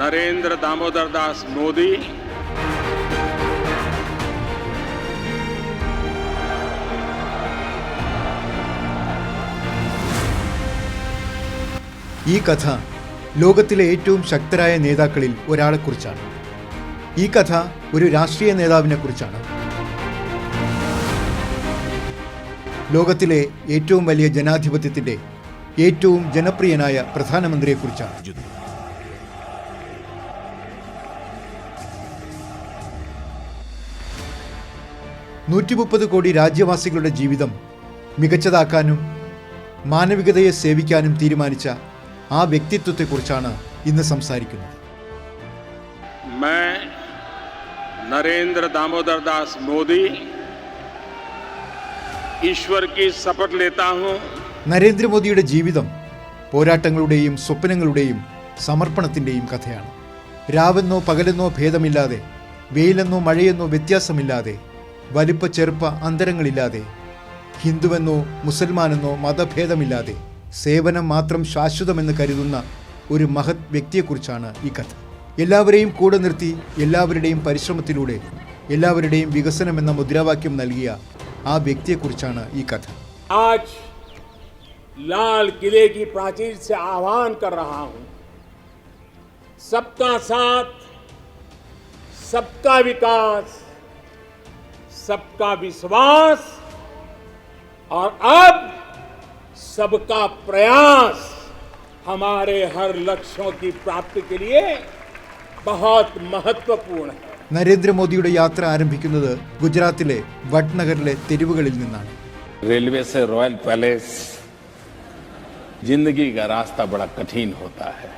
नरेंद्र दामोदर दास मोदी ഈ കഥ ലോകത്തിലെ ഏറ്റവും ശക്തരായ നേതാക്കളിൽ ഒരാളെക്കുറിച്ചാണ്. ഈ കഥ ഒരു രാഷ്ട്രീയ നേതാവിനെക്കുറിച്ചാണ്. ലോകത്തിലെ ഏറ്റവും വലിയ ജനാധിപത്യത്തിൻ്റെ ഏറ്റവും ജനപ്രിയനായ പ്രധാനമന്ത്രിയെക്കുറിച്ചാണ്. 130 കോടി രാജ്യവാസികളുടെ ജീവിതം മികച്ചതാക്കാനും മാനവികതയെ സേവിക്കാനും തീരുമാനിച്ച ആ വ്യക്തിത്വത്തെക്കുറിച്ചാണ് ഇന്ന് സംസാരിക്കുന്നത്. मैं नरेंद्र दामोदर दास मोदी ईश्वर की शपथ लेता हूं. നരേന്ദ്രമോദിയുടെ ജീവിതം പോരാട്ടങ്ങളുടെയും സ്വപ്നങ്ങളുടെയും സമർപ്പണത്തിൻ്റെയും കഥയാണ്. രാവെന്നോ പകലെന്നോ ഭേദമില്ലാതെ, വെയിലെന്നോ മഴയെന്നോ വ്യത്യാസമില്ലാതെ, വലിപ്പ ചെറുപ്പ അന്തരങ്ങളില്ലാതെ, ഹിന്ദുവെന്നോ മുസൽമാനെന്നോ മതഭേദമില്ലാതെ സേവനം മാത്രം ശാശ്വതമെന്ന് കരുതുന്ന ഒരു മഹത് വ്യക്തിയെക്കുറിച്ചാണ് ഈ കഥ. എല്ലാവരെയും കൂടെ നിർത്തി എല്ലാവരുടെയും പരിശ്രമത്തിലൂടെ എല്ലാവരുടെയും വികസനം എന്ന മുദ്രാവാക്യം നൽകിയ ആ വ്യക്തിയെക്കുറിച്ചാണ് ഈ കഥ. आज लाल किले की प्राचीर से आह्वान कर रहा हूं, सबका साथ, सबका विकास, सबका विश्वास और अब सबका प्रयास हमारे हर लक्ष्यों की प्राप्ति के लिए बहुत महत्वपूर्ण है. നരേന്ദ്രമോദിയുടെ യാത്ര ആരംഭിക്കുന്നത് ഗുജറാത്തിലെ വഡ്നഗറിലെ തെരുവുകളിൽ നിന്നാണ്. रेलवे से रॉयल पैलेस जिंदगी का रास्ता बड़ा कठिन होता है.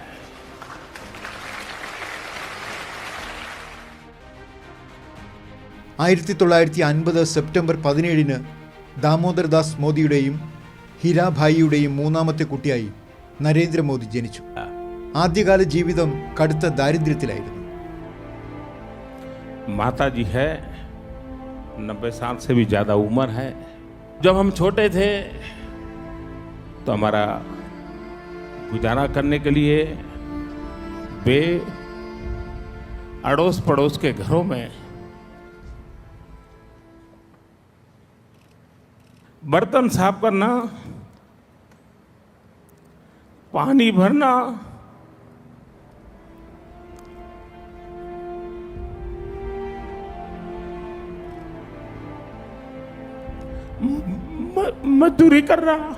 സെപ്റ്റംബർ 17 ദാമോദർ ദാസ് മോദിയുടെയും ഹീരാഭായിയുടെയും മൂന്നാമത്തെ കുട്ടിയായി നരേന്ദ്രമോദി ജനിച്ചു. ആദ്യകാല ജീവിതം കടുത്ത ദാരിദ്ര്യത്തിലായിരുന്നു. माता जी है, 90 साल से भी ज्यादा उम्र है. जब हम छोटे थे तो हमारा गुजारा करने के लिए वे अड़ोस पड़ोस के घरों में बर्तन साफ करना, पानी भरना, मजदूरी कर रहा.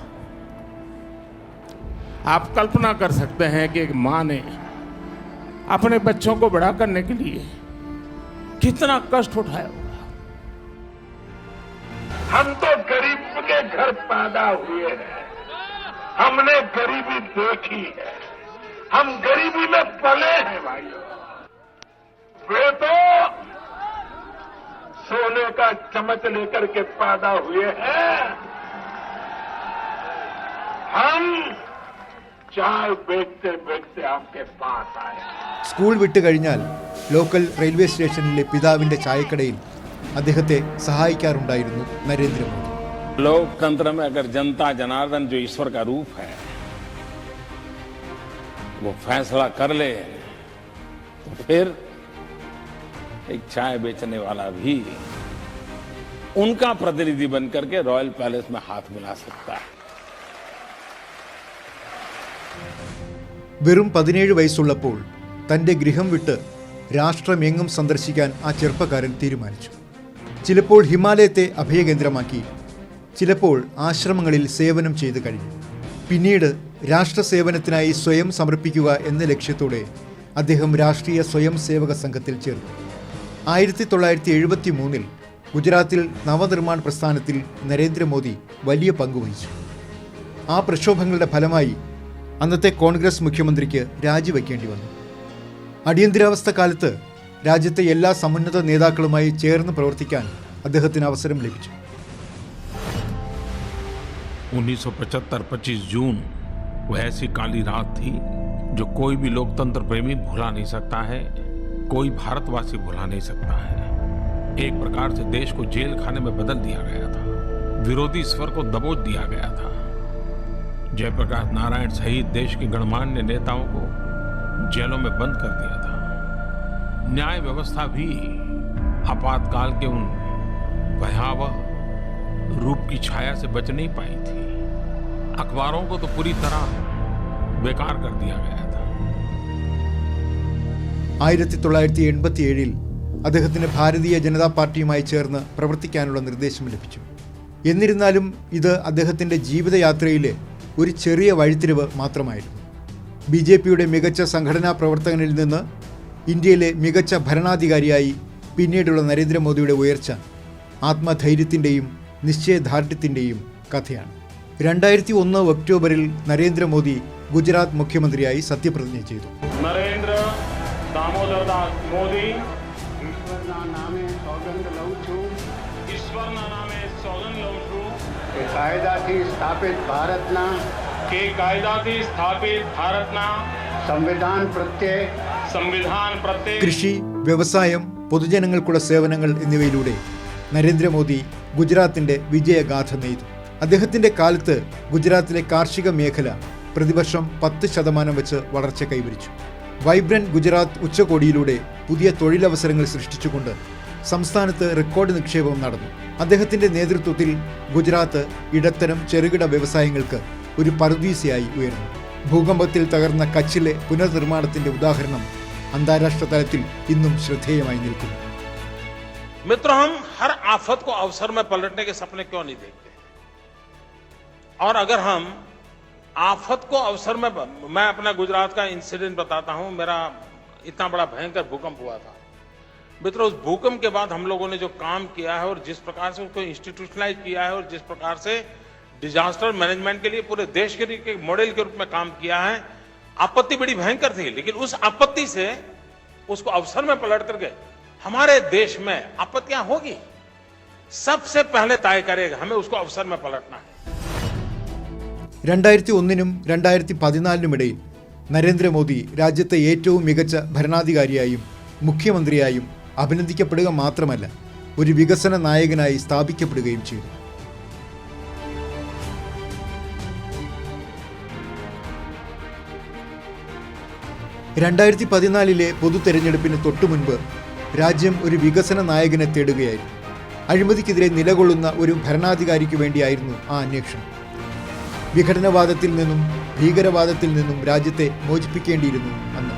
आप कल्पना कर सकते हैं कि एक मां ने अपने बच्चों को बड़ा करने के लिए कितना कष्ट उठाया होगा. हम तो गरीब के घर पैदा हुए हैं, हमने गरीबी देखी है, हम गरीबी में पले हैं भाइयों. वे तो सोने का चम्मच लेकर के पैदा हुए हैं, हम चाय बेचते बेचते आपके पास आए. സ്കൂൾ വിട്ട് കഴിഞ്ഞാൽ ലോക്കൽ റെയിൽവേ സ്റ്റേഷനിലെ പിതാവിൻ്റെ ചായക്കടയിൽ അദ്ദേഹത്തെ സഹായിക്കാറുണ്ടായിരുന്നു നരേന്ദ്രമോദി. लोकतंत्र में अगर जनता जनार्दन जो ईश्वर का रूप है वो फैसला कर ले तो फिर एक चाय बेचने वाला भी उनका प्रतिनिधि बनकर के रॉयल पैलेस में हाथ मिला सकता है. വെറും 17 വയസ്സുള്ളപ്പോൾ തൻ്റെ ഗൃഹം വിട്ട് രാഷ്ട്രമെങ്ങും സന്ദർശിക്കാൻ ആ ചെറുപ്പക്കാരൻ തീരുമാനിച്ചു. ചിലപ്പോൾ ഹിമാലയത്തെ അഭയകേന്ദ്രമാക്കി, ചിലപ്പോൾ ആശ്രമങ്ങളിൽ സേവനം ചെയ്തു കഴിഞ്ഞു. പിന്നീട് രാഷ്ട്രസേവനത്തിനായി സ്വയം സമർപ്പിക്കുക എന്ന ലക്ഷ്യത്തോടെ അദ്ദേഹം രാഷ്ട്രീയ സ്വയം സേവക സംഘത്തിൽ ചേർന്നു. 1973 ഗുജറാത്തിൽ നവനിർമ്മാൺ പ്രസ്ഥാനത്തിൽ നരേന്ദ്രമോദി വലിയ പങ്കുവഹിച്ചു. ആ പ്രക്ഷോഭങ്ങളുടെ ഫലമായി അന്നത്തെ കോൺഗ്രസ് മുഖ്യമന്ത്രിക്ക് രാജിവെക്കേണ്ടി വന്നു. അടിയന്തരാവസ്ഥ കാലത്ത് രാജ്യത്തെ എല്ലാ സമുന്നത നേതാക്കളുമായി ചേർന്ന് പ്രവർത്തിക്കാൻ അദ്ദേഹത്തിന് അവസരം ലഭിച്ചു. 1975 25 जून वो ऐसी काली रात थी जो कोई भी लोकतंत्र प्रेमी भुला नहीं सकता है, कोई भारतवासी भुला नहीं सकता है. एक प्रकार से देश को जेल खाने में बदल दिया गया था. विरोधी स्वर को दबोच दिया गया था. जयप्रकाश नारायण सहित देश के गणमान्य नेताओं को जेलों में बंद कर दिया था. न्याय व्यवस्था भी आपातकाल के उन भयावह रूप की छाया से बच नहीं पाई थी। अखबारों को तो पूरी तरह बेकार कर दिया गया था। 1987-ൽ അദ്ദേഹത്തിന് ഭാരതീയ ജനതാ പാർട്ടിയുമായി ചേർന്ന് പ്രവർത്തിക്കാനുള്ള നിർദ്ദേശം ലഭിച്ചു. എന്നിരുന്നാലും ഇത് അദ്ദേഹത്തിൻ്റെ ജീവിതയാത്രയിലെ ഒരു ചെറിയ വഴിത്തിരിവ് മാത്രമായിരുന്നു. BJPയുടെ മികച്ച സംഘടനാ പ്രവർത്തകനിൽ നിന്ന് ഇന്ത്യയിലെ മികച്ച ഭരണാധികാരിയായി പിന്നീടുള്ള നരേന്ദ്രമോദിയുടെ ഉയർച്ച ആത്മധൈര്യത്തിൻ്റെയും നിശ്ചയദാർഢ്യത്തിൻ്റെയും കഥയാണ്. 2001 ഒക്ടോബറിൽ നരേന്ദ്രമോദി ഗുജറാത്ത് മുഖ്യമന്ത്രിയായി സത്യപ്രതിജ്ഞ ചെയ്തു. नरेंद्र दामोदर दास मोदी ઈશ્વરના નામે સોગંદ લઉં છું ઈશ્વરના નામે સોગંદ લઉં છું કે કાયદાથી સ્થાપિત ભારતના કે કાયદાથી સ્થાપિત ભારતના સંવિધાન પ્રત્યે കൃഷി, വ്യവസായം, പൊതുജനങ്ങൾക്കുള്ള സേവനങ്ങൾ എന്നിവയിലൂടെ നരേന്ദ്രമോദി ഗുജറാത്തിൻ്റെ വിജയഗാഥ നെയ്തു. അദ്ദേഹത്തിൻ്റെ കാലത്ത് ഗുജറാത്തിലെ കാർഷിക മേഖല പ്രതിവർഷം 10% വെച്ച് വളർച്ച കൈവരിച്ചു. വൈബ്രന്റ് ഗുജറാത്ത് ഉച്ചകോടിയിലൂടെ പുതിയ തൊഴിലവസരങ്ങൾ സൃഷ്ടിച്ചുകൊണ്ട് സംസ്ഥാനത്ത് റെക്കോർഡ് നിക്ഷേപം നടന്നു. അദ്ദേഹത്തിൻ്റെ നേതൃത്വത്തിൽ ഗുജറാത്ത് ഇടത്തരം ചെറുകിട വ്യവസായങ്ങൾക്ക് ഒരു പറുദീസയായി ഉയർന്നു. ഭൂകമ്പത്തിൽ തകർന്ന കച്ചിലെ പുനർനിർമ്മാണത്തിൻ്റെ ഉദാഹരണം അന്താരാഷ്ട്ര തലത്തിൽ ഇന്നും ശ്രദ്ധേയമായി നിൽക്കുന്നു. मित्रों, हम हर आफत को अवसर में पलटने के सपने क्यों नहीं देखते? और अगर हम आफत को अवसर में, मैं अपना गुजरात का इंसिडेंट बताता हूं. मेरा इतना बड़ा भयंकर भूकंप हुआ था. मित्रों, उस भूकंप के बाद हम लोगों ने जो काम किया है और जिस प्रकार से उसको इंस्टीट्यूशनलाइज किया है और जिस प्रकार से डिजास्टर मैनेजमेंट के लिए पूरे देश के लिए मॉडल के रूप में काम किया है. आपत्ति बड़ी भयंकर थी, लेकिन उस आपत्ति से उसको अवसर में पलट करके हमारे देश में आपत्तियां होगी, सबसे पहले तय करेगा हमें उसको अवसर में पलटना है. 2001-നും 2014-നുമിടയിൽ നരേന്ദ്രമോദി രാജ്യത്തെ ഏറ്റവും മികച്ച ഭരണാധികാരിയായും മുഖ്യമന്ത്രിയായും അഭിനന്ദിക്കപ്പെടുക മാത്രമല്ല, ഒരു വികസന നായകനായി സ്ഥാപിക്കപ്പെടുകയും ചെയ്തു. 2014-ലെ പൊതു തെരഞ്ഞെടുപ്പിന് തൊട്ടുമുൻപ് രാജ്യം ഒരു വികസന നായകനെ തേടുകയായിരുന്നു. അഴിമതിക്കെതിരെ നിലകൊള്ളുന്ന ഒരു ഭരണാധികാരിക്ക് വേണ്ടിയായിരുന്നു ആ അന്വേഷണം. വിഘടനവാദത്തിൽ നിന്നും ഭീകരവാദത്തിൽ നിന്നും രാജ്യത്തെ മോചിപ്പിക്കേണ്ടിയിരുന്നു അന്ന്.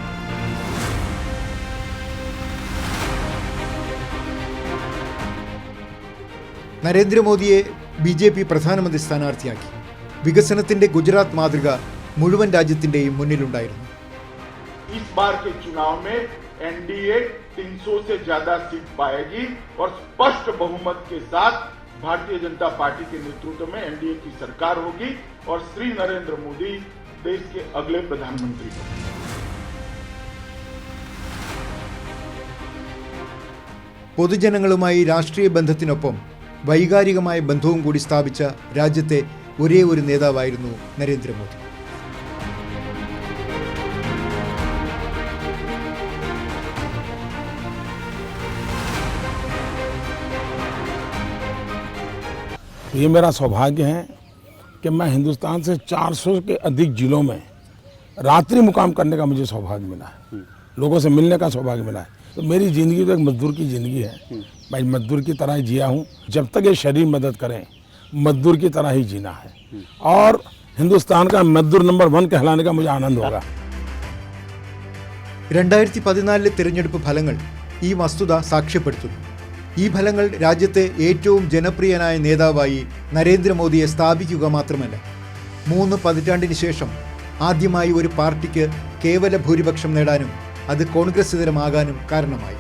നരേന്ദ്രമോദിയെ BJP പ്രധാനമന്ത്രി സ്ഥാനാർത്ഥിയാക്കി. വികസനത്തിന്റെ ഗുജറാത്ത് മാതൃക മുഴുവൻ രാജ്യത്തിന്റെയും മുന്നിലുണ്ടായിരുന്നു. इस बार के चुनाव में एनडीए 300 से ज्यादा सीट पाएगी और स्पष्ट बहुमत के साथ भारतीय जनता पार्टी के नेतृत्व में एनडीए की सरकार होगी और श्री नरेंद्र मोदी देश के अगले प्रधानमंत्री होंगे. പൊതുജനങ്ങളുമായി രാഷ്ട്രീയ ബന്ധത്തിനൊപ്പം വൈകാരികമായ ബന്ധവും കൂടി സ്ഥാപിച്ച രാജ്യത്തെ ഒരേ ഒരു നേതാവായിരുന്നു നരേന്ദ്രമോദി. ये मेरा सौभाग्य है कि मैं हिंदुस्तान से 400 के अधिक जिलों में रात्रि मुकाम करने का मुझे सौभाग्य मिला है, लोगों से मिलने का सौभाग्य मिला है. तो मेरी ज़िंदगी तो एक मजदूर की ज़िंदगी है. मैं मजदूर की तरह ही जिया हूँ. जब तक ये शरीर मदद करें, मजदूर की तरह ही जीना है. और हिंदुस्तान का मजदूर नंबर 1 कहलाने का मुझे आनंद होगा. 2014-ലെ തിരഞ്ഞെടുപ്പ് ഫലങ്ങൾ ഈ വസ്തുത സാക്ഷ്യപ്പെടുത്തുന്നു. ഈ ഫലങ്ങൾ രാജ്യത്തെ ഏറ്റവും ജനപ്രിയനായ നേതാവായി നരേന്ദ്രമോദിയെ സ്ഥാപിക്കുക മാത്രമല്ല, 3 പതിറ്റാണ്ടിന് ശേഷം ആദ്യമായി ഒരു പാർട്ടിക്ക് കേവല ഭൂരിപക്ഷം നേടാനും അത് കോൺഗ്രസിതരമാകാനും കാരണമായി.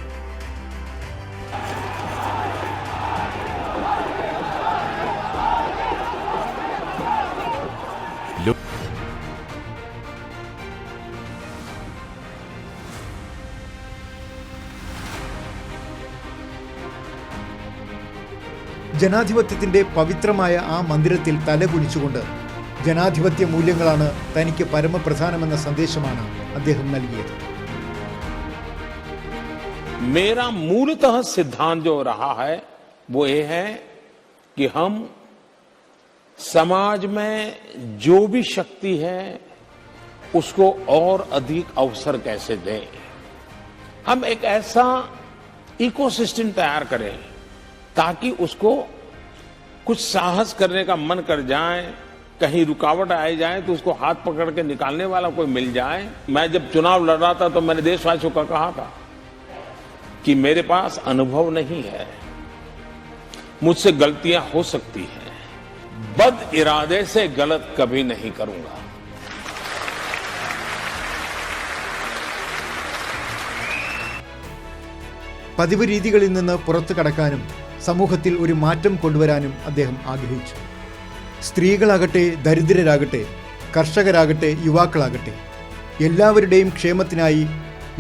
ജനാധിപത്യത്തിൻ്റെ പവിത്രമായ ആ മന്ദിരത്തിൽ തലകുനിച്ചുകൊണ്ട് ജനാധിപത്യ മൂല്യങ്ങളാണ് തനിക്ക് പരമപ്രധാനമെന്ന സന്ദേശമാണ് അദ്ദേഹം നൽകിയത്. मेरा मूलतः सिद्धांत जो रहा है वो ये है कि हम समाज में जो भी शक्ति है उसको और अधिक अवसर कैसे दें. हम एक ऐसा इकोसिस्टम तैयार करें ताकि उसको कुछ साहस करने का मन कर जाए, कहीं रुकावट आई जाए तो उसको हाथ पकड़ के निकालने वाला कोई मिल जाए। मैं जब चुनाव लड़ रहा था तो मैंने देशवासियों को कहा था कि मेरे पास अनुभव नहीं है, मुझसे गलतियां हो सकती हैं, बद इरादे से गलत कभी नहीं करूंगा। പതിവ് രീതികളിൽ നിന്ന് പുറത്തു കടക്കാനും സമൂഹത്തിൽ ഒരു മാറ്റം കൊണ്ടുവരാനും അദ്ദേഹം ആഗ്രഹിച്ചു. സ്ത്രീകളാകട്ടെ, ദരിദ്രരാകട്ടെ, കർഷകരാകട്ടെ, യുവാക്കളാകട്ടെ, എല്ലാവരുടെയും ക്ഷേമത്തിനായി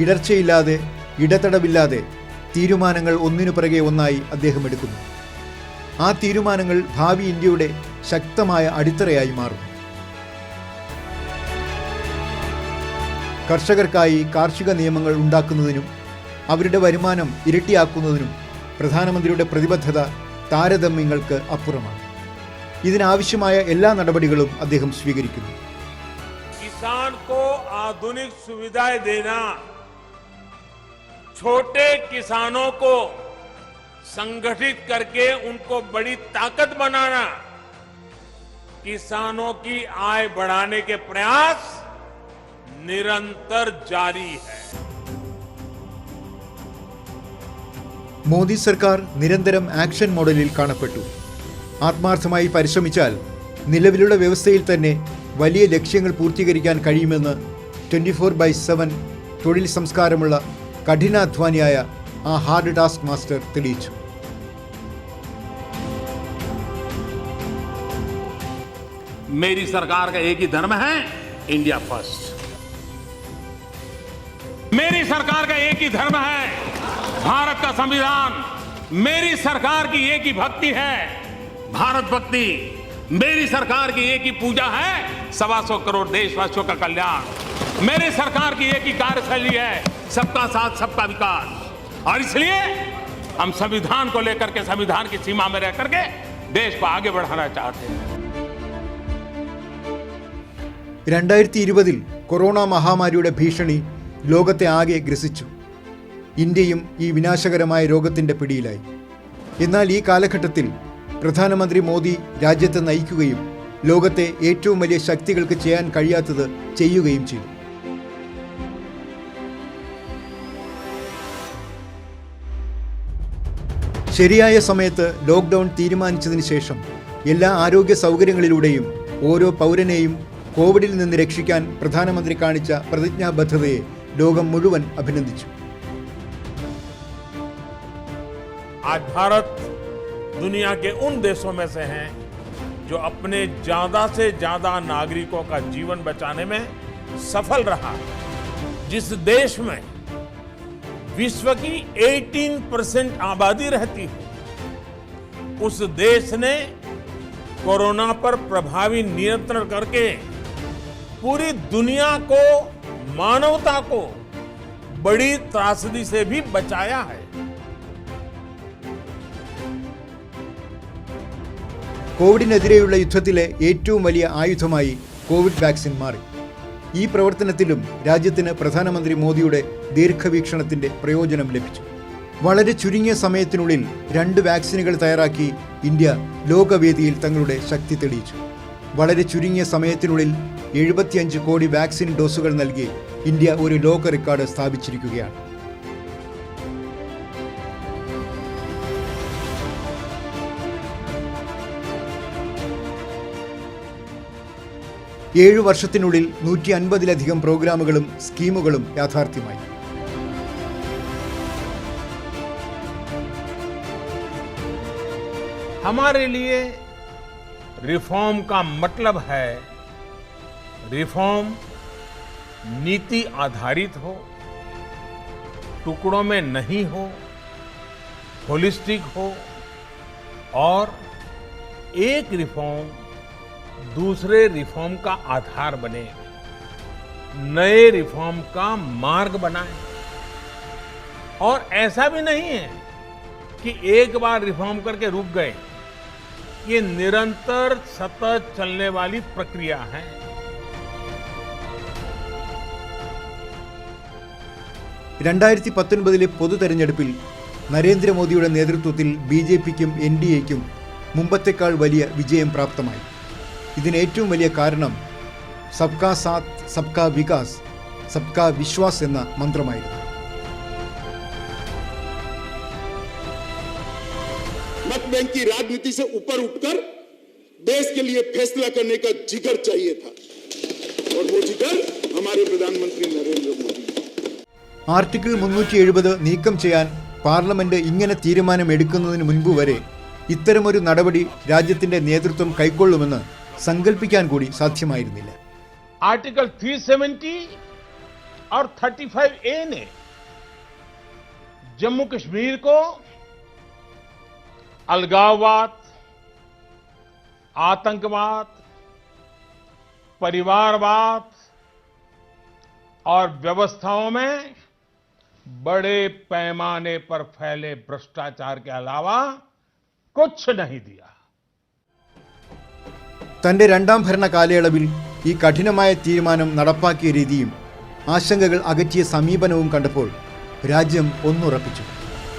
ഇടർച്ചയില്ലാതെ, ഇടതടവില്ലാതെ തീരുമാനങ്ങൾ ഒന്നിനു പിറകെ ഒന്നായി അദ്ദേഹം എടുക്കുന്നു. ആ തീരുമാനങ്ങൾ ഭാവി ഇന്ത്യയുടെ ശക്തമായ അടിത്തറയായി മാറുന്നു. കർഷകർക്കായി കാർഷിക നിയമങ്ങൾ ഉണ്ടാക്കുന്നതിനും അവരുടെ വരുമാനം ഇരട്ടിയാക്കുന്നതിനും പ്രധാനമന്ത്രിയുടെ പ്രതിബദ്ധത താരതമ്യങ്ങൾക്ക് അപ്പുറമാണ്. ഇതിനാവശ്യമായ എല്ലാ നടപടികളും അദ്ദേഹം സ്വീകരിക്കുന്നു. किसान को आधुनिक सुविधाएं देना, छोटे किसानों को संगठित करके उनको बड़ी ताकत बनाना, किसानों की आय बढ़ाने के प्रयास निरंतर जारी है. മോദി സർക്കാർ നിരന്തരം ആക്ഷൻ മോഡലിൽ കാണപ്പെട്ടു. ആത്മാർത്ഥമായി പരിശ്രമിച്ചാൽ നിലവിലുള്ള വ്യവസ്ഥയിൽ തന്നെ വലിയ ലക്ഷ്യങ്ങൾ പൂർത്തീകരിക്കാൻ കഴിയുമെന്ന് 24/7 തൊഴിൽ സംസ്കാരമുള്ള കഠിനാധ്വാനിയായ ആ ഹാർഡ് ടാസ്ക് മാസ്റ്റർ തെളിയിച്ചു. मेरी सरकार का एक ही धर्म है, इंडिया फर्स्ट. मेरी सरकार का एक ही धर्म है, भारत का संविधान. मेरी सरकार की एक ही भक्ति है, भारत भक्ति. मेरी सरकार की एक ही पूजा है, 125 करोड़ देशवासियों का कल्याण. मेरी सरकार की एक ही कार्यशैली है, सबका साथ सबका विकास. और इसलिए हम संविधान को लेकर के, संविधान की सीमा में रह करके देश को आगे बढ़ाना चाहते हैं. 2020 കൊറോണ മഹാമാരിയുടെ ഭീഷണി ലോകത്തെ ആകെ ഗ്രസിച്ചു. ഇന്ത്യയും ഈ വിനാശകരമായ രോഗത്തിൻ്റെ പിടിയിലായി. എന്നാൽ ഈ കാലഘട്ടത്തിൽ പ്രധാനമന്ത്രി മോദി രാജ്യത്തെ നയിക്കുകയും ലോകത്തെ ഏറ്റവും വലിയ ശക്തികൾക്ക് ചെയ്യാൻ കഴിയാത്തത് ചെയ്യുകയും ചെയ്തു. ശരിയായ സമയത്ത് ലോക്ക്ഡൗൺ തീരുമാനിച്ചതിന് ശേഷം എല്ലാ ആരോഗ്യ സൗകര്യങ്ങളിലൂടെയും ഓരോ പൗരനെയും കോവിഡിൽ നിന്ന് രക്ഷിക്കാൻ പ്രധാനമന്ത്രി കാണിച്ച പ്രതിജ്ഞാബദ്ധതയെ ലോകം മുഴുവൻ അഭിനന്ദിച്ചു. आज भारत दुनिया के उन देशों में से है जो अपने ज्यादा से ज्यादा नागरिकों का जीवन बचाने में सफल रहा. जिस देश में विश्व की 18% आबादी रहती है, उस देश ने कोरोना पर प्रभावी नियंत्रण करके पूरी दुनिया को, मानवता को बड़ी त्रासदी से भी बचाया है. കോവിഡിനെതിരെയുള്ള യുദ്ധത്തിലെ ഏറ്റവും വലിയ ആയുധമായി കോവിഡ് വാക്സിൻ മാറി. ഈ പ്രവർത്തനത്തിലും രാജ്യത്തിന് പ്രധാനമന്ത്രി മോദിയുടെ ദീർഘവീക്ഷണത്തിന്റെ പ്രയോജനം ലഭിച്ചു. വളരെ ചുരുങ്ങിയ സമയത്തിനുള്ളിൽ 2 വാക്സിനുകൾ തയ്യാറാക്കി ഇന്ത്യ ലോകവേദിയിൽ തങ്ങളുടെ ശക്തി തെളിയിച്ചു. വളരെ ചുരുങ്ങിയ സമയത്തിനുള്ളിൽ 75 കോടി വാക്സിൻ ഡോസുകൾ നൽകി ഇന്ത്യ ഒരു ലോക റെക്കോർഡ് സ്ഥാപിച്ചിരിക്കുകയാണ്. ഏഴു വർഷത്തിനുള്ളിൽ 150-ലധികം പ്രോഗ്രാമുകളും സ്കീമുകളും യാഥാർത്ഥ്യമായി. हमारे लिए रिफॉर्म का मतलब है रिफॉर्म नीति आधारित हो, टुकड़ों में नहीं हो, होलिस्टिक हो और एक रिफॉर्म दूसरे रिफॉर्म का आधार बने, नए रिफॉर्म का मार्ग बनाए. और ऐसा भी नहीं है कि एक बार रिफॉर्म करके रुक गए. ये निरंतर सतत चलने वाली प्रक्रिया है. 2019 പൊതു തെരഞ്ഞെടുപ്പിൽ നരേന്ദ്രമോദിയുടെ നേതൃത്വത്തിൽ BJPക്കും NDAയ്ക്കും മുമ്പത്തേക്കാൾ വലിയ വിജയം പ്രാപ്തമായി. ഇതിന് ഏറ്റവും വലിയ കാരണം സബ്കാ സാത്ത് സബ്കാ വികാസ് സബ്കാ വിശ്വാസ് എന്ന മന്ത്രമായിരുന്നു. मत बैंक की राजनीति से ऊपर उठकर देश के लिए फैसला करने का जिगर चाहिए था और वो जिगर हमारे प्रधानमंत्री नरेंद्र मोदी. ആർട്ടിക്കിൾ 370 നീക്കം ചെയ്യാൻ പാർലമെന്റ് ഇങ്ങനെ തീരുമാനമെടുക്കുന്നതിന് മുൻപ് വരെ ഇത്തരമൊരു നടപടി രാജ്യത്തിന്റെ നേതൃത്വം കൈക്കൊള്ളുമെന്ന് സങ്കല്പിക്കാൻ കൂടി സാധ്യമായിരുന്നില്ല. आर्टिकल 370 और 35A ने जम्मू कश्मीर को अलगाववाद, आतंकवाद, परिवारवाद और व्यवस्थाओं में बड़े पैमाने पर फैले भ्रष्टाचार के अलावा कुछ नहीं दिया. തന്റെ രണ്ടാം ഭരണ കാലയളവിൽ ഈ കഠിനമായ തീരുമാനം നടപ്പാക്കിയ രീതിയും ആശങ്കകൾ അകറ്റിയ സമീപനവും കണ്ടപ്പോൾ രാജ്യം ഒന്നുറപ്പിച്ചു: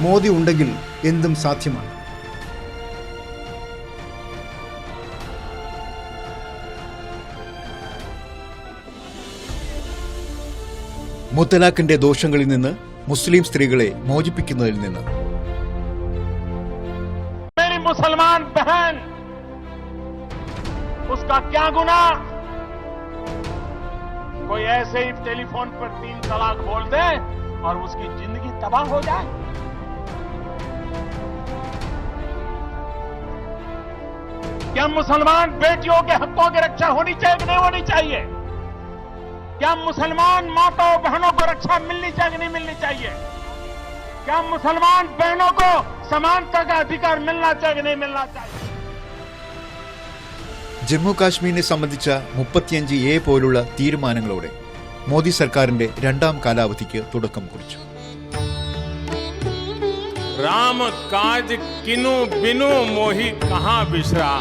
മോദി ഉണ്ടെങ്കിൽ എന്തും സാധ്യമാണ്. മുത്തലാഖിന്റെ ദോഷങ്ങളിൽ നിന്ന് മുസ്ലിം സ്ത്രീകളെ മോചിപ്പിക്കുന്നതിൽ നിന്ന് मेरी मुसलमान बहन, उसका क्या गुनाह? कोई ऐसे ही टेलीफोन पर 3 तलाक बोल दे और उसकी जिंदगी तबाह हो जाए? क्या मुसलमान बेटियों के हकों की रक्षा होनी चाहिए कि नहीं होनी चाहिए? क्या मुसलमान माताओं बहनों को रक्षा मिलनी चाहिए कि नहीं मिलनी चाहिए? क्या मुसलमान बहनों को समानता का अधिकार मिलना चाहिए कि नहीं मिलना चाहिए? ജമ്മു കാശ്മീരിനെ സംബന്ധിച്ച 35A പോലുള്ള തീരുമാനങ്ങളോടെ മോദി സർക്കാരിന്റെ രണ്ടാം കാലാവധിക്ക് തുടക്കം കുറിച്ചു. राम काज किनु बिनु मोहि कहां बिसरा.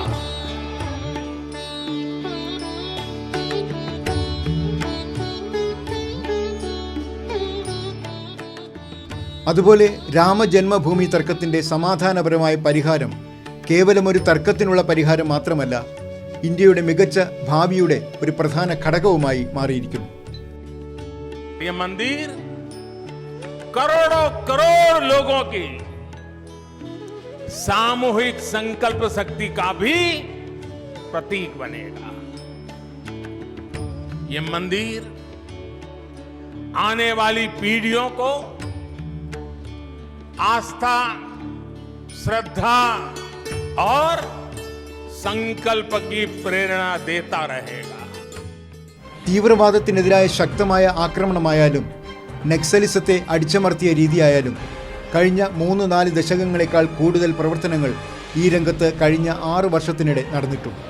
അതുപോലെ രാമജന്മഭൂമി തർക്കത്തിന്റെ സമാധാനപരമായ പരിഹാരം കേവലം ഒരു തർക്കത്തിനുള്ള പരിഹാരം മാത്രമല്ല, ഇന്ത്യയുടെ മികച്ച ഭാവിയുടെ ഒരു പ്രധാന ഘടകവുമായി മാറിയിരിക്കുന്നു. ये मंदिर करोड़ों करोड़ लोगों की सामूहिक संकल्प शक्ति का भी प्रतीक बनेगा. ये मंदिर आने वाली पीढ़ियों को आस्था, श्रद्धा और संकल्प की प्रेरणा देता रहेगा. തീവ്രവാദത്തിനെതിരായ ശക്തമായ ആക്രമണമായാലും നക്സലിസത്തെ അടിച്ചമർത്തിയ രീതിയായാലും കഴിഞ്ഞ 3-4 ദശകങ്ങളെക്കാൾ കൂടുതൽ പ്രവർത്തനങ്ങൾ ഈ രംഗത്ത് കഴിഞ്ഞ 6 വർഷത്തിനിടെ നടന്നിട്ടുണ്ട്.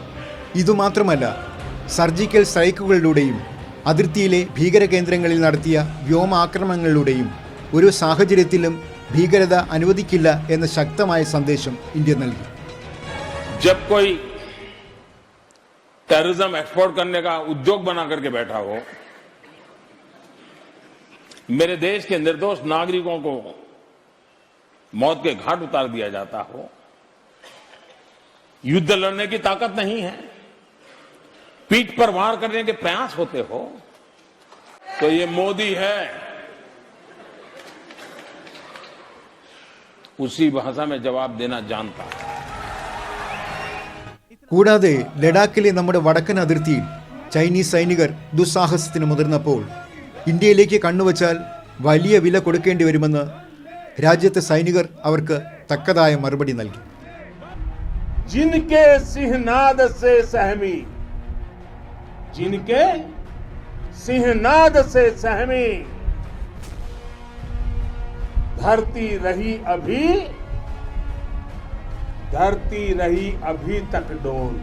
ഇതുമാത്രമല്ല, സർജിക്കൽ സ്ട്രൈക്കുകളിലൂടെയും അതിർത്തിയിലെ ഭീകരകേന്ദ്രങ്ങളിൽ നടത്തിയ വ്യോമാക്രമണങ്ങളിലൂടെയും ഒരു സാഹചര്യത്തിലും ഭീകരത അനുവദിക്കില്ല എന്ന ശക്തമായ സന്ദേശം ഇന്ത്യ നൽകി. जब कोई टेररिज्म एक्सपोर्ट करने का उद्योग बना करके बैठा हो, मेरे देश के निर्दोष नागरिकों को मौत के घाट उतार दिया जाता हो, युद्ध लड़ने की ताकत नहीं है, पीठ पर वार करने के प्रयास होते हो, तो ये मोदी है उसी भाषा में जवाब देना जानता है. കൂടാതെ ലഡാക്കിലെ നമ്മുടെ വടക്കൻ അതിർത്തിയിൽ ചൈനീസ് സൈനികർ ദുസ്സാഹസത്തിന് മുതിർന്നപ്പോൾ ഇന്ത്യയിലേക്ക് കണ്ണുവച്ചാൽ വലിയ വില കൊടുക്കേണ്ടി വരുമെന്ന് രാജ്യത്തെ സൈനികർ അവർക്ക് തക്കതായ മറുപടി നൽകി. जिनके सिंहनाद से सहमी, जिनके सिंहनाद से सहमी धरती रही अभी तक डोल.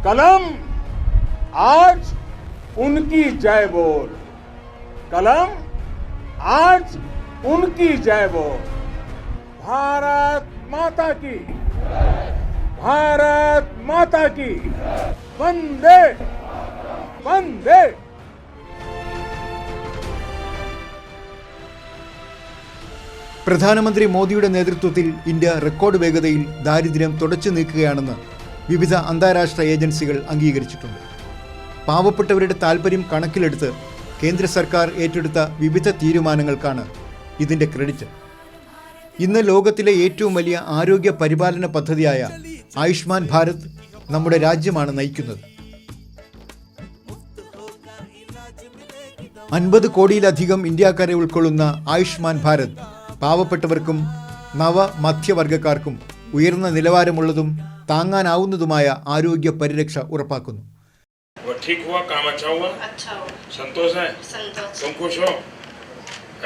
कलम आज उनकी जय बोल, कलम आज उनकी जय बोल. भारत माता की, भारत माता की, वंदे वंदे. പ്രധാനമന്ത്രി മോദിയുടെ നേതൃത്വത്തിൽ ഇന്ത്യ റെക്കോർഡ് വേഗതയിൽ ദാരിദ്ര്യം തുടച്ചു നീക്കുകയാണെന്ന് വിവിധ അന്താരാഷ്ട്ര ഏജൻസികൾ അംഗീകരിച്ചിട്ടുണ്ട്. പാവപ്പെട്ടവരുടെ താൽപ്പര്യം കണക്കിലെടുത്ത് കേന്ദ്ര സർക്കാർ ഏറ്റെടുത്ത വിവിധ തീരുമാനങ്ങൾക്കാണ് ഇതിൻ്റെ ക്രെഡിറ്റ്. ഇന്ന് ലോകത്തിലെ ഏറ്റവും വലിയ ആരോഗ്യ പരിപാലന പദ്ധതിയായ ആയുഷ്മാൻ ഭാരത് നമ്മുടെ രാജ്യമാണ് നയിക്കുന്നത്. 50 കോടിയിലധികം ഇന്ത്യക്കാരെ ഉൾക്കൊള്ളുന്ന ആയുഷ്മാൻ ഭാരത് പാവപ്പെട്ടവർക്കും മധ്യവർഗക്കാർക്കും ഉയർന്ന നിലവാരമുള്ളതും താങ്ങാനാവുന്നതുമായ ആരോഗ്യ പരിരക്ഷ ഉറപ്പാക്കുന്നു. वो ठीक हुआ, काम अच्छा हुआ, अच्छा हो, संतोष है, संतोष। तुम खुश हो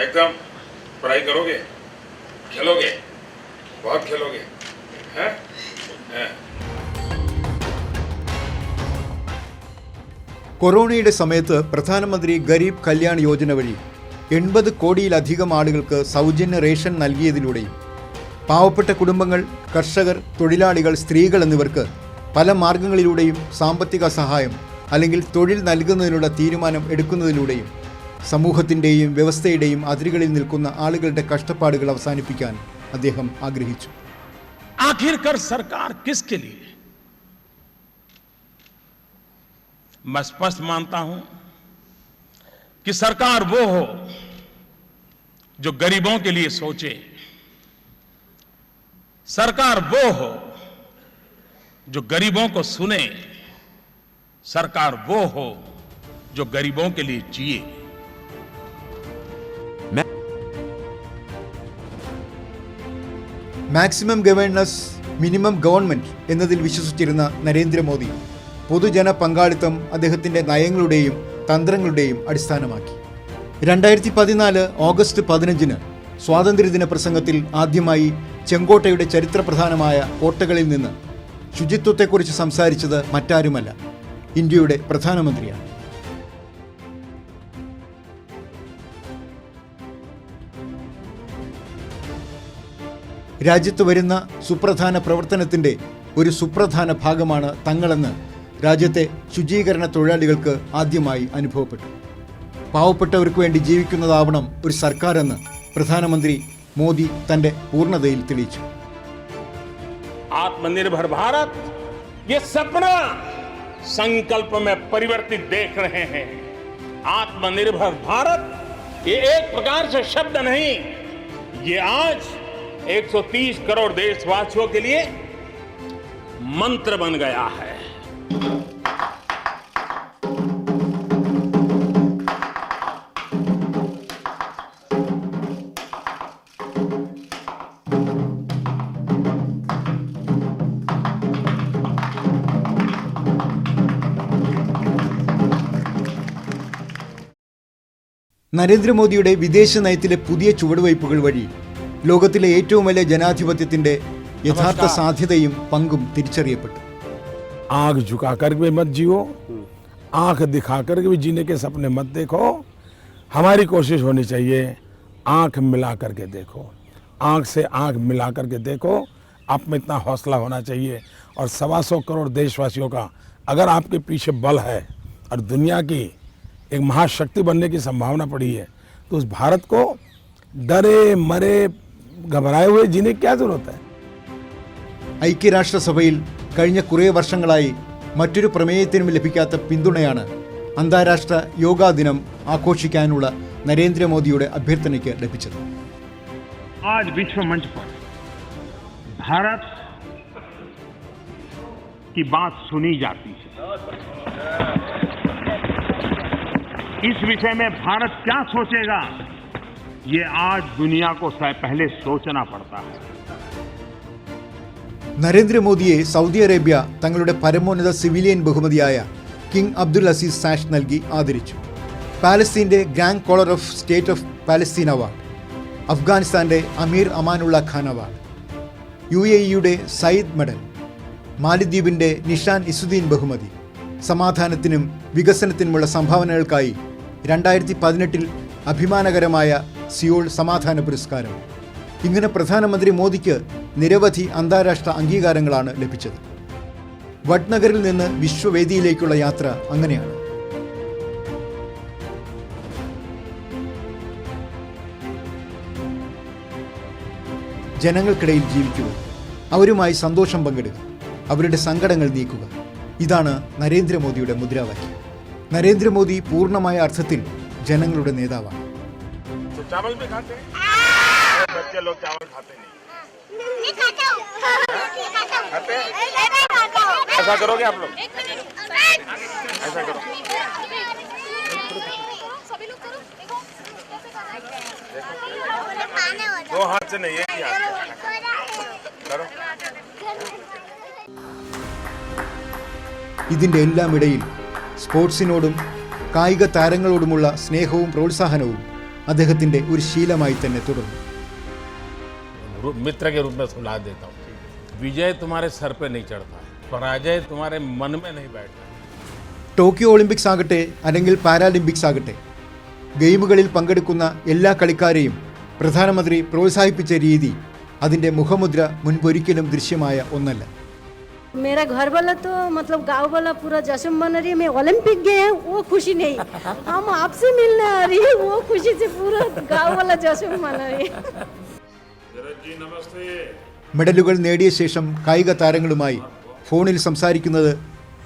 एकदम? पढ़ाई करोगे, खेलोगे, बहुत खेलोगे, हैं? കൊറോണയുടെ സമയത്ത് പ്രധാനമന്ത്രി ഗരീബ് കല്യാൺ യോജന വഴി 80 കോടിയിലധികം ആളുകൾക്ക് സൗജന്യ റേഷൻ നൽകിയതിലൂടെയും പാവപ്പെട്ട കുടുംബങ്ങൾ, കർഷകർ, തൊഴിലാളികൾ, സ്ത്രീകൾ എന്നിവർക്ക് പല മാർഗങ്ങളിലൂടെയും സാമ്പത്തിക സഹായം അല്ലെങ്കിൽ തൊഴിൽ നൽകുന്നതിനുള്ള തീരുമാനം എടുക്കുന്നതിലൂടെയും സമൂഹത്തിൻ്റെയും വ്യവസ്ഥയുടെയും അതിരുകളിൽ നിൽക്കുന്ന ആളുകളുടെ കഷ്ടപ്പാടുകൾ അവസാനിപ്പിക്കാൻ അദ്ദേഹം ആഗ്രഹിച്ചു. आखिरकार सरकार किसके लिए? मैं स्पष्ट मानता हूं कि सरकार वो हो जो गरीबों के लिए सोचे, सरकार वो हो जो गरीबों को सुने, सरकार वो हो जो गरीबों के लिए जिए. മാക്സിമം ഗവേണൻസ്, മിനിമം ഗവൺമെൻറ് എന്നതിൽ വിശ്വസിച്ചിരുന്ന നരേന്ദ്രമോദി പൊതുജന പങ്കാളിത്തം അദ്ദേഹത്തിൻ്റെ നയങ്ങളുടെയും തന്ത്രങ്ങളുടെയും അടിസ്ഥാനമാക്കി. 2014 ഓഗസ്റ്റ് 15 സ്വാതന്ത്ര്യദിന പ്രസംഗത്തിൽ ആദ്യമായി ചെങ്കോട്ടയുടെ ചരിത്രപ്രധാനമായ കോട്ടകളിൽ നിന്ന് ശുചിത്വത്തെക്കുറിച്ച് സംസാരിച്ചത് മറ്റാരുമല്ല, ഇന്ത്യയുടെ പ്രധാനമന്ത്രിയാണ്. രാജ്യത്ത് വരുന്ന സുപ്രധാന പ്രവർത്തനത്തിൻ്റെ ഒരു സുപ്രധാന ഭാഗമാണ് തങ്ങളെന്ന് രാജ്യത്തെ ശുചീകരണ തൊഴിലാളികൾക്ക് ആദ്യമായി അനുഭവപ്പെട്ടു. പാവപ്പെട്ടവർക്ക് വേണ്ടി ജീവിക്കുന്നതാവണം ഒരു സർക്കാരെന്ന് പ്രധാനമന്ത്രി മോദി തൻ്റെ പൂർണ്ണതയിൽ തെളിയിച്ചു. आत्मनिर्भर भारत ये सपना संकल्प में परिवर्तित देख रहे हैं. आत्मनिर्भर भारत ये एक प्रकार से शब्द नहीं, ये आज 130 करोड़ देशवासियों के लिए मंत्र बन गया है. നരേന്ദ്രമോദിയുടെ വിദേശ നയത്തിലെ പുതിയ ചുവടുവയ്പ്പുകൾ വഴി ലോകത്തിലെ ഏറ്റവും വലിയ ജനാധിപത്യത്തിന്റെ യഥാർത്ഥ സാധ്യതയും പങ്കും തിരിച്ചറിയപ്പെട്ടു. आंख झुका कर भी मत जियो, आंख दिखा कर भी जीने के सपने मत देखो. हमारी कोशिश होनी चाहिए आंख मिला करके देखो, आंख से आंख मिला करके देखो. आप में इतना हौसला होना चाहिए और 125 करोड़ देशवासियों का अगर आपके पीछे बल है और दुनिया की एक महाशक्ति बनने की संभावना पड़ी है, तो उस भारत को डरे मरे घबराए हुए जीने की क्या जरूरत है? ഐക്യരാഷ്ട്രസഭയിൽ കഴിഞ്ഞ കുറേ വർഷങ്ങളായി മറ്റൊരു പ്രമേയത്തിനും ലഭിക്കാത്ത പിന്തുണയാണ് അന്താരാഷ്ട്ര യോഗാ ദിനം ആഘോഷിക്കാനുള്ള നരേന്ദ്രമോദിയുടെ അഭ്യർത്ഥനയ്ക്ക് ലഭിച്ചത്. आज विश्व मंच पर भारत की बात सुनी जाती है. इस विषय में भारत क्या सोचेगा, ये आज दुनिया को पहले सोचना पड़ता है. നരേന്ദ്രമോദിയെ സൗദി അറേബ്യ തങ്ങളുടെ പരമോന്നത സിവിലിയൻ ബഹുമതിയായ കിങ് അബ്ദുൽ അസീസ് സാഷ് നൽകി ആദരിച്ചു. പാലസ്തീൻ്റെ grand collar of state of Palestine award, അഫ്ഗാനിസ്ഥാൻ്റെ അമീർ അമാനുള്ള ഖാൻ അവാർഡ്, UAEയുടെ സയ്യിദ് മെഡൽ, മാലിദ്വീപിൻ്റെ നിഷാൻ ഇസുദ്ദീൻ ബഹുമതി, സമാധാനത്തിനും വികസനത്തിനുമുള്ള സംഭാവനകൾക്കായി 2018 അഭിമാനകരമായ സിയോൾ സമാധാന പുരസ്കാരം. ഇങ്ങനെ പ്രധാനമന്ത്രി മോദിക്ക് നിരവധി അന്താരാഷ്ട്ര അംഗീകാരങ്ങളാണ് ലഭിച്ചത്. വഡ്നഗറിൽ നിന്ന് വിശ്വവേദിയിലേക്കുള്ള യാത്ര അങ്ങനെയാണ്. ജനങ്ങൾക്കിടയിൽ ജീവിക്കുക, അവരുമായി സന്തോഷം പങ്കിടുക, അവരുടെ സങ്കടങ്ങൾ നീക്കുക. ഇതാണ് നരേന്ദ്രമോദിയുടെ മുദ്രാവാക്യം. നരേന്ദ്രമോദി പൂർണ്ണമായ അർത്ഥത്തിൽ ജനങ്ങളുടെ നേതാവാണ്. चावल भी खाते हैं? बच्चे लोग चावल खाते नहीं। खाते हैं? ऐसा करोगे आप लोग? ऐसा करो। दो हाथ से नहीं, एक ही हाथ से करो। ഇതിൻ്റെ എല്ലാം ഇടയിൽ സ്പോർട്സിനോടും കായിക താരങ്ങളോടുമുള്ള സ്നേഹവും പ്രോത്സാഹനവും അദ്ദേഹത്തിൻ്റെ ഒരു ശീലമായി തന്നെ തുടർന്നു. मित्र के रूप में सुला देता हूँ, विजय तुम्हारे सर पे नहीं चढ़ता, पराजय तुम्हारे मन में नहीं बैठता. ടോക്കിയോ ഒളിമ്പിക്സ് ആകട്ടെ അല്ലെങ്കിൽ പാരാലിമ്പിക്സ് ആകട്ടെ, ഗെയിമുകളിൽ പങ്കെടുക്കുന്ന എല്ലാ കളിക്കാരെയും പ്രധാനമന്ത്രി പ്രോത്സാഹിപ്പിച്ച രീതി അതിൻ്റെ മുഖമുദ്ര മുൻപൊരിക്കലും ദൃശ്യമായ ഒന്നല്ല. मेरा घर वाला तो मतलब गांव वाला पूरा जश्न मना रही है. मैं ओलंपिक गए हैं वो खुशी नहीं, हम आपसे मिलने आ रही है वो खुशी से पूरा गांव वाला जश्न मना रही है. മെഡലുകൾ നേടിയ ശേഷം കായിക താരങ്ങളുമായി ഫോണിൽ സംസാരിക്കുന്നത്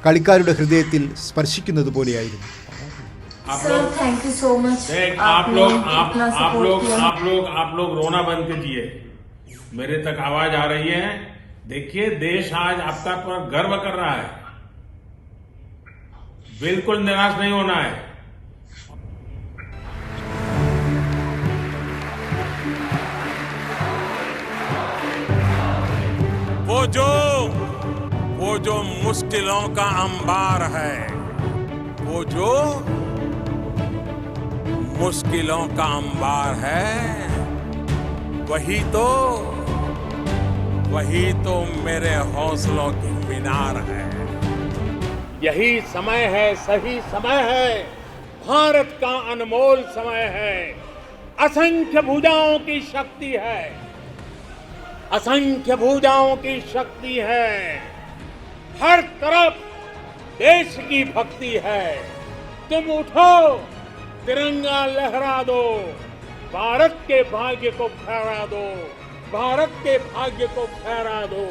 കളിക്കാരുടെ ഹൃദയത്തിൽ സ്പർശിക്കുന്നത് പോലെയായിരുന്നു. Sir thank you so much. आप लोग रोना बंद कीजिए. मेरे तक आवाज आ रही है. देखिए, देश आज आपका पर गर्व कर रहा है. बिल्कुल निराश नहीं होना है. वो जो मुश्किलों का अंबार है, वो जो मुश्किलों का अंबार है, वही तो मेरे हौसलों की मीनार है. यही समय है, सही समय है, भारत का अनमोल समय है. असंख्य भुजाओं की शक्ति है, असंख्य भुजाओं की शक्ति है. हर तरफ देश की भक्ति है. तुम उठो, तिरंगा लहरा दो, भारत के भाग्य को फहरा दो, भारत के भाग्य को फहरा दो.